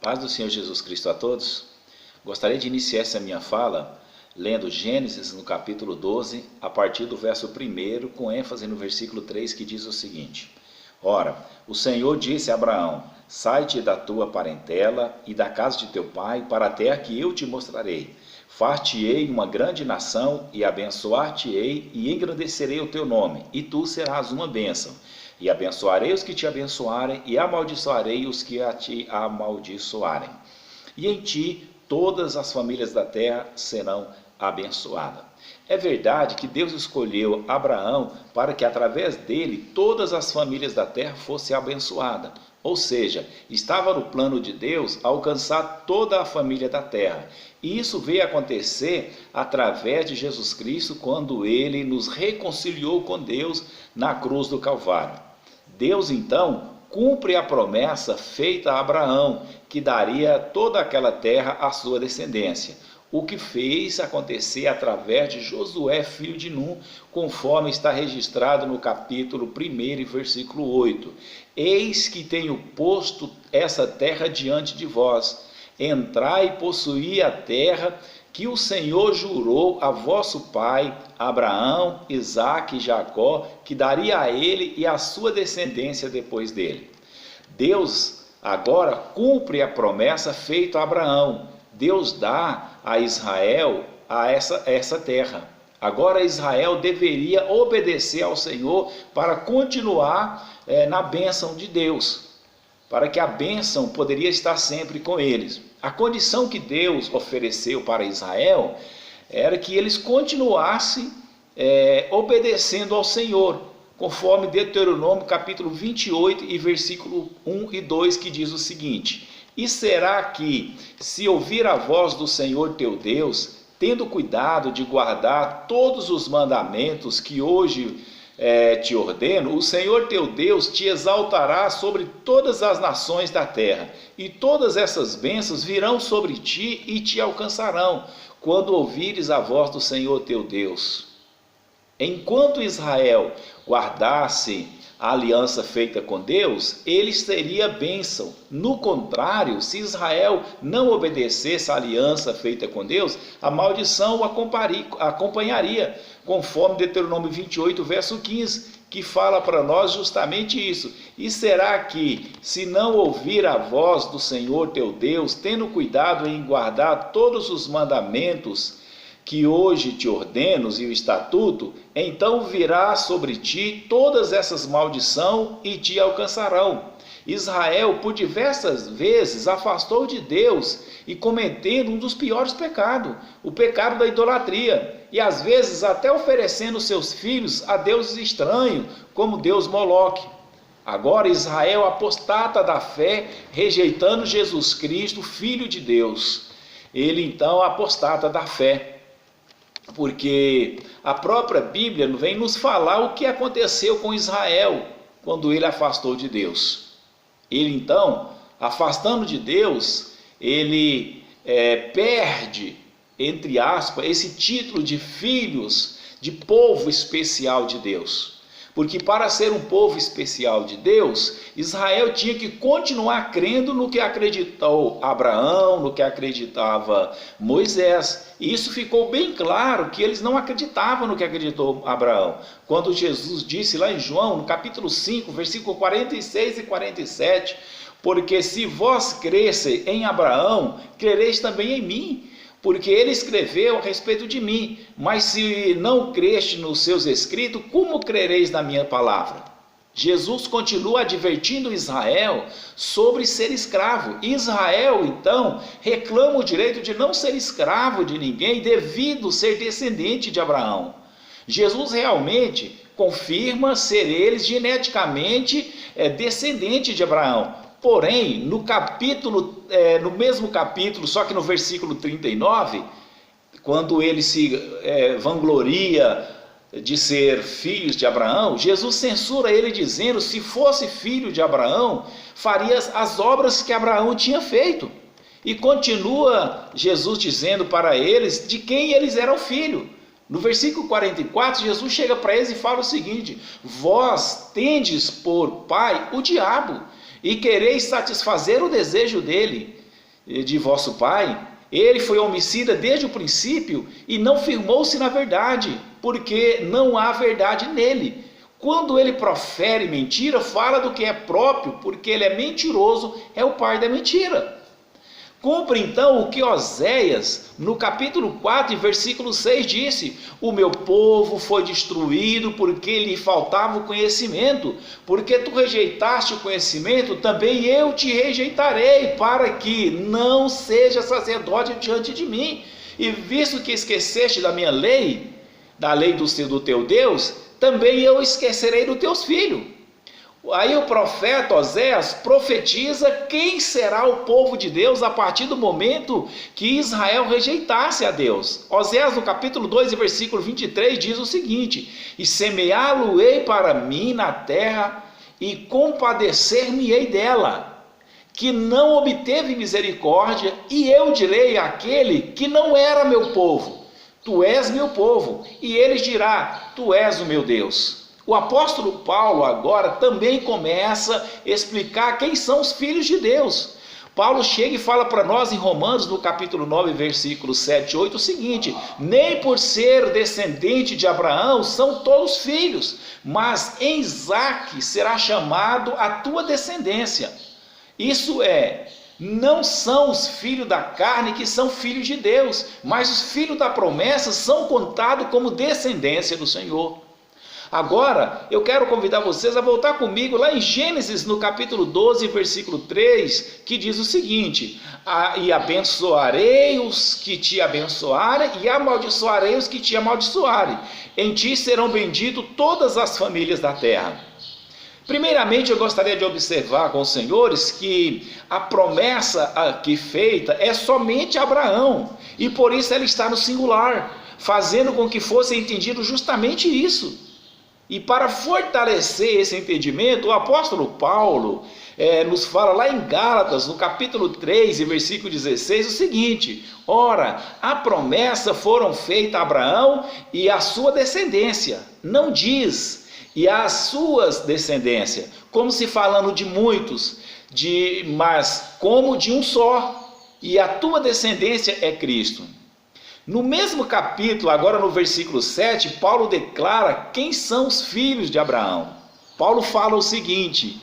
Paz do Senhor Jesus Cristo a todos. Gostaria de iniciar essa minha fala lendo Gênesis no capítulo 12, a partir do verso 1, com ênfase no versículo 3, que diz o seguinte: Ora, o Senhor disse a Abraão: Sai-te da tua parentela e da casa de teu pai para a terra que eu te mostrarei. Far-te-ei uma grande nação e abençoar-te-ei e engrandecerei o teu nome, e tu serás uma bênção. E abençoarei os que te abençoarem e amaldiçoarei os que a te amaldiçoarem. E em ti todas as famílias da terra serão abençoadas. É verdade que Deus escolheu Abraão para que através dele todas as famílias da terra fossem abençoadas. Ou seja, estava no plano de Deus alcançar toda a família da terra. E isso veio acontecer através de Jesus Cristo, quando ele nos reconciliou com Deus na cruz do Calvário. Deus então cumpre a promessa feita a Abraão, que daria toda aquela terra à sua descendência, o que fez acontecer através de Josué, filho de Num, conforme está registrado no capítulo 1, versículo 8. Eis que tenho posto essa terra diante de vós, entrai e possuí a terra que o Senhor jurou a vosso pai, Abraão, Isaque e Jacó, que daria a ele e à sua descendência depois dele. Deus agora cumpre a promessa feita a Abraão. Deus dá a Israel essa terra. Agora Israel deveria obedecer ao Senhor para continuar na bênção de Deus, para que a bênção poderia estar sempre com eles. A condição que Deus ofereceu para Israel era que eles continuassem obedecendo ao Senhor, conforme Deuteronômio capítulo 28 e versículo 1 e 2, que diz o seguinte: E será que, se ouvir a voz do Senhor teu Deus, tendo cuidado de guardar todos os mandamentos que hoje te ordeno, o Senhor teu Deus te exaltará sobre todas as nações da terra, e todas essas bênçãos virão sobre ti e te alcançarão, quando ouvires a voz do Senhor teu Deus. Enquanto Israel guardasse a aliança feita com Deus, ele seria bênção. No contrário, se Israel não obedecesse a aliança feita com Deus, a maldição o acompanharia, conforme Deuteronômio 28, verso 15, que fala para nós justamente isso. E será que, se não ouvir a voz do Senhor teu Deus, tendo cuidado em guardar todos os mandamentos que hoje te ordeno e o estatuto, então virá sobre ti todas essas maldições e te alcançarão. Israel, por diversas vezes, afastou de Deus e cometendo um dos piores pecados, o pecado da idolatria, e às vezes até oferecendo seus filhos a deuses estranhos, como Deus Moloque. Agora Israel apostata da fé, rejeitando Jesus Cristo, Filho de Deus. Ele então apostata da fé, porque a própria Bíblia vem nos falar o que aconteceu com Israel quando ele afastou de Deus. Ele então, afastando de Deus, ele perde, entre aspas, esse título de filhos, de povo especial de Deus. Porque para ser um povo especial de Deus, Israel tinha que continuar crendo no que acreditou Abraão, no que acreditava Moisés. E isso ficou bem claro que eles não acreditavam no que acreditou Abraão. Quando Jesus disse lá em João, no capítulo 5, versículo 46 e 47, porque se vós cresse em Abraão, crereis também em mim, porque ele escreveu a respeito de mim. Mas se não creste nos seus escritos, como crereis na minha palavra? Jesus continua advertindo Israel sobre ser escravo. Israel, então, reclama o direito de não ser escravo de ninguém devido ser descendente de Abraão. Jesus realmente confirma ser eles geneticamente descendente de Abraão. Porém, no mesmo capítulo, só que no versículo 39, quando ele se vangloria de ser filhos de Abraão, Jesus censura ele dizendo: se fosse filho de Abraão, faria as obras que Abraão tinha feito. E continua Jesus dizendo para eles de quem eles eram filhos. No versículo 44, Jesus chega para eles e fala o seguinte: vós tendes por pai o diabo, e quereis satisfazer o desejo dele. de vosso pai, ele foi homicida desde o princípio e não firmou-se na verdade, porque não há verdade nele. Quando ele profere mentira, fala do que é próprio, porque ele é mentiroso, é o pai da mentira. Cumpre então o que Oséias, no capítulo 4, versículo 6, disse: o meu povo foi destruído porque lhe faltava o conhecimento, porque tu rejeitaste o conhecimento, também eu te rejeitarei, para que não seja sacerdote diante de mim. E visto que esqueceste da minha lei, da lei do teu Deus, também eu esquecerei dos teus filhos. Aí o profeta Oséias profetiza quem será o povo de Deus a partir do momento que Israel rejeitasse a Deus. Oséias no capítulo 2 versículo 23 diz o seguinte: e semeá-lo-ei para mim na terra e compadecer-me-ei dela, que não obteve misericórdia, e eu direi àquele que não era meu povo: tu és meu povo, e ele dirá: tu és o meu Deus. O apóstolo Paulo agora também começa a explicar quem são os filhos de Deus. Paulo chega e fala para nós em Romanos, no capítulo 9, versículos 7 e 8, o seguinte: nem por ser descendente de Abraão são todos filhos, mas em Isaque será chamado a tua descendência. Isso é, não são os filhos da carne que são filhos de Deus, mas os filhos da promessa são contados como descendência do Senhor. Agora, eu quero convidar vocês a voltar comigo lá em Gênesis, no capítulo 12, versículo 3, que diz o seguinte: e abençoarei os que te abençoarem, e amaldiçoarei os que te amaldiçoarem. Em ti serão benditas todas as famílias da terra. Primeiramente, eu gostaria de observar com os senhores que a promessa aqui feita é somente a Abraão, e por isso ela está no singular, fazendo com que fosse entendido justamente isso. E para fortalecer esse entendimento, o apóstolo Paulo nos fala lá em Gálatas, no capítulo 3, versículo 16, o seguinte: ora, a promessa foram feita a Abraão e a sua descendência. Não diz, e as suas descendências, como se falando de muitos, mas como de um só, e a tua descendência é Cristo. No mesmo capítulo, agora no versículo 7, Paulo declara quem são os filhos de Abraão. Paulo fala o seguinte: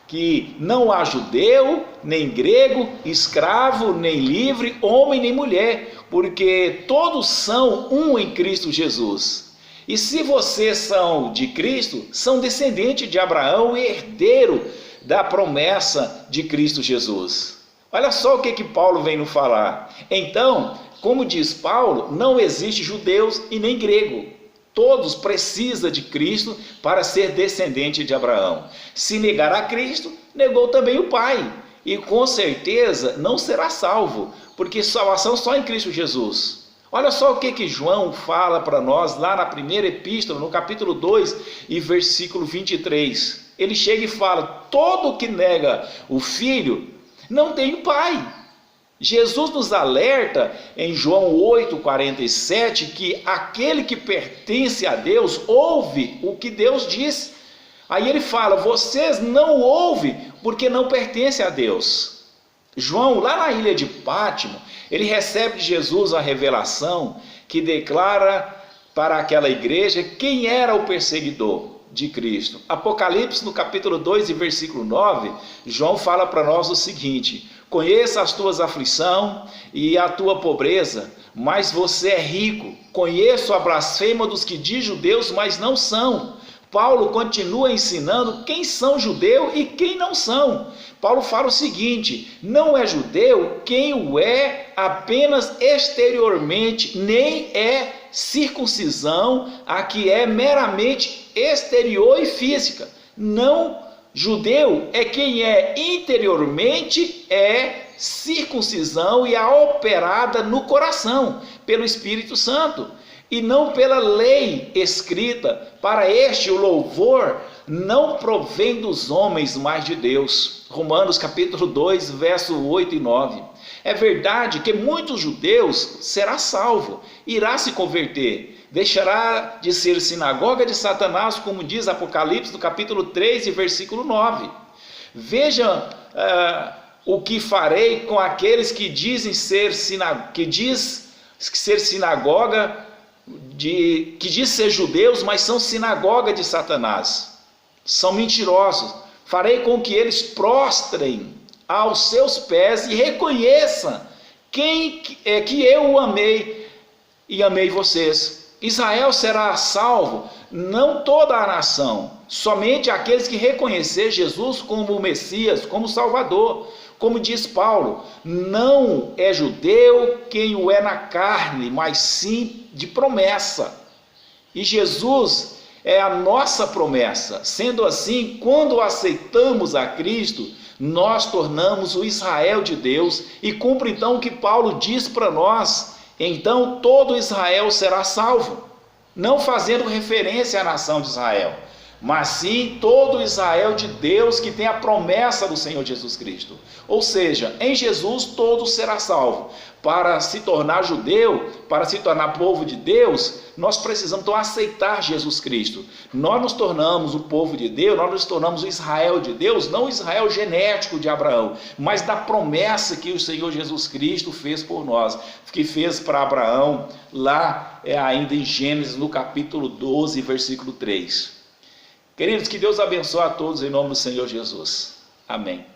que não há judeu, nem grego, escravo, nem livre, homem nem mulher, porque todos são um em Cristo Jesus. E se vocês são de Cristo, são descendentes de Abraão e herdeiro da promessa de Cristo Jesus. Olha só o que Paulo vem nos falar. Então, como diz Paulo, não existe judeus e nem grego. Todos precisam de Cristo para ser descendente de Abraão. Se negar a Cristo, negou também o Pai. E com certeza não será salvo, porque salvação só em Cristo Jesus. Olha só o que João fala para nós lá na primeira epístola, no capítulo 2 e versículo 23. Ele chega e fala: todo que nega o Filho não tem o Pai. Jesus nos alerta em João 8,47 que aquele que pertence a Deus ouve o que Deus diz. Aí ele fala: vocês não ouvem porque não pertencem a Deus. João, lá na ilha de Pátimo, ele recebe de Jesus a revelação que declara para aquela igreja quem era o perseguidor de Cristo. Apocalipse, no capítulo 2 e versículo 9, João fala para nós o seguinte: conheça as tuas aflições e a tua pobreza, mas você é rico. Conheço a blasfêmia dos que dizem judeus, mas não são. Paulo continua ensinando quem são judeus e quem não são. Paulo fala o seguinte: não é judeu quem o é apenas exteriormente, nem é circuncisão a que é meramente exterior e física. Não, judeu é quem é interiormente, é circuncisão e a operada no coração pelo Espírito Santo, e não pela lei escrita. Para este o louvor não provém dos homens, mas de Deus. Romanos capítulo 2, verso 8 e 9. É verdade que muitos judeus será salvo, irá se converter, deixará de ser sinagoga de Satanás, como diz Apocalipse no capítulo 3 e versículo 9. Veja o que farei com aqueles que dizem ser sinagoga, que diz ser judeus, mas são sinagoga de Satanás. São mentirosos. Farei com que eles prostrem aos seus pés e reconheçam que eu o amei e amei vocês. Israel será salvo, não toda a nação, somente aqueles que reconhecer Jesus como o Messias, como Salvador. Como diz Paulo, não é judeu quem o é na carne, mas sim de promessa. E Jesus é a nossa promessa. Sendo assim, quando aceitamos a Cristo, nós tornamos o Israel de Deus e cumpre então o que Paulo diz para nós. Então todo Israel será salvo, não fazendo referência à nação de Israel, mas sim todo Israel de Deus que tem a promessa do Senhor Jesus Cristo. Ou seja, em Jesus todo será salvo. Para se tornar judeu, para se tornar povo de Deus, nós precisamos então aceitar Jesus Cristo. Nós nos tornamos o povo de Deus, nós nos tornamos o Israel de Deus, não o Israel genético de Abraão, mas da promessa que o Senhor Jesus Cristo fez por nós, que fez para Abraão, lá ainda em Gênesis, no capítulo 12, versículo 3. Queridos, que Deus abençoe a todos em nome do Senhor Jesus. Amém.